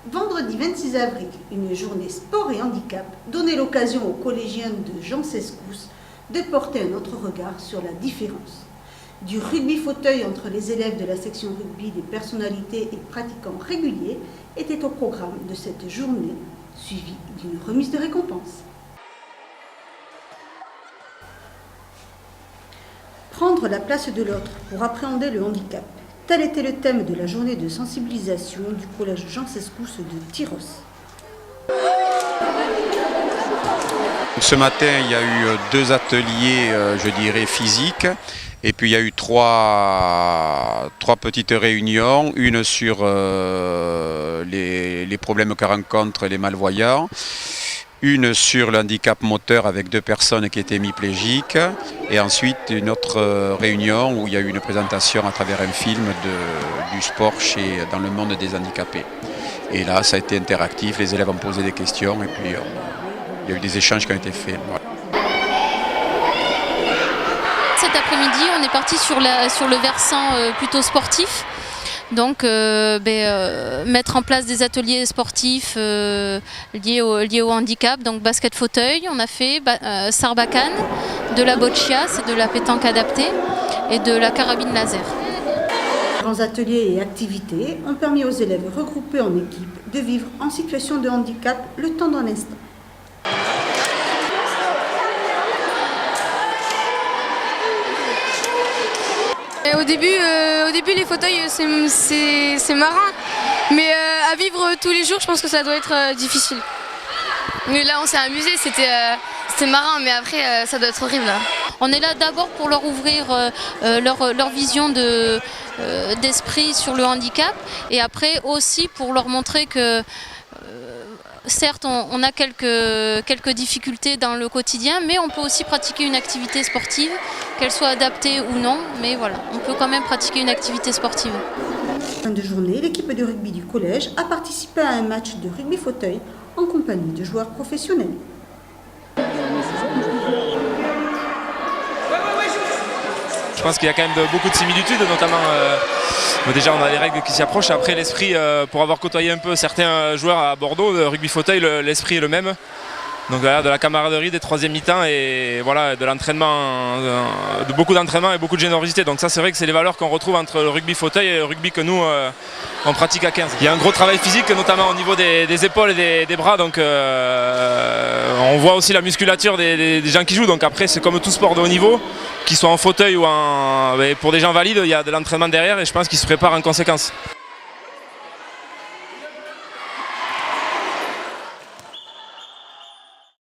Vendredi 26 avril, une journée sport et handicap donnait l'occasion aux collégiens de Jean Sescous de porter un autre regard sur la différence. Du rugby fauteuil entre les élèves de la section rugby des personnalités et pratiquants réguliers était au programme de cette journée, suivie d'une remise de récompense. Prendre la place de l'autre pour appréhender le handicap. Tel était le thème de la journée de sensibilisation du collège Jean Sescous de Tyrosse. Ce matin, il y a eu 2 ateliers, je dirais, physiques. Et puis il y a eu trois petites réunions, une sur les problèmes que rencontrent les malvoyants, une sur le handicap moteur avec 2 personnes qui étaient hémiplégiques, et ensuite une autre réunion où il y a eu une présentation à travers un film du sport dans le monde des handicapés. Et là, ça a été interactif, les élèves ont posé des questions et puis il y a eu des échanges qui ont été faits. Voilà. Cet après-midi, on est parti sur le versant plutôt sportif. Donc mettre en place des ateliers sportifs liés au handicap, donc basket fauteuil, on a fait sarbacane, de la boccia, c'est de la pétanque adaptée, et de la carabine laser. Différents ateliers et activités ont permis aux élèves regroupés en équipe de vivre en situation de handicap le temps d'un instant. Au début, les fauteuils, c'est marrant, mais à vivre tous les jours, je pense que ça doit être difficile. Mais là, on s'est amusé, c'était marrant, mais après, ça doit être horrible. Là. On est là d'abord pour leur ouvrir leur vision d'esprit sur le handicap, et après aussi pour leur montrer que certes, on a quelques difficultés dans le quotidien, mais on peut aussi pratiquer une activité sportive, qu'elle soit adaptée ou non, mais voilà, on peut quand même pratiquer une activité sportive. En fin de journée, l'équipe de rugby du collège a participé à un match de rugby fauteuil en compagnie de joueurs professionnels. Je pense qu'il y a quand même beaucoup de similitudes, notamment déjà on a les règles qui s'y approchent. Après l'esprit, pour avoir côtoyé un peu certains joueurs à Bordeaux, le rugby fauteuil, l'esprit est le même. Donc voilà, de la camaraderie, des 3e mi-temps et voilà, de l'entraînement, de beaucoup d'entraînement et beaucoup de générosité. Donc ça c'est vrai que c'est les valeurs qu'on retrouve entre le rugby fauteuil et le rugby que nous on pratique à 15. Il y a un gros travail physique, notamment au niveau des épaules et des bras. Donc on voit aussi la musculature des gens qui jouent. Donc après c'est comme tout sport de haut niveau, qu'ils soient en fauteuil ou pour des gens valides, il y a de l'entraînement derrière et je pense qu'ils se préparent en conséquence.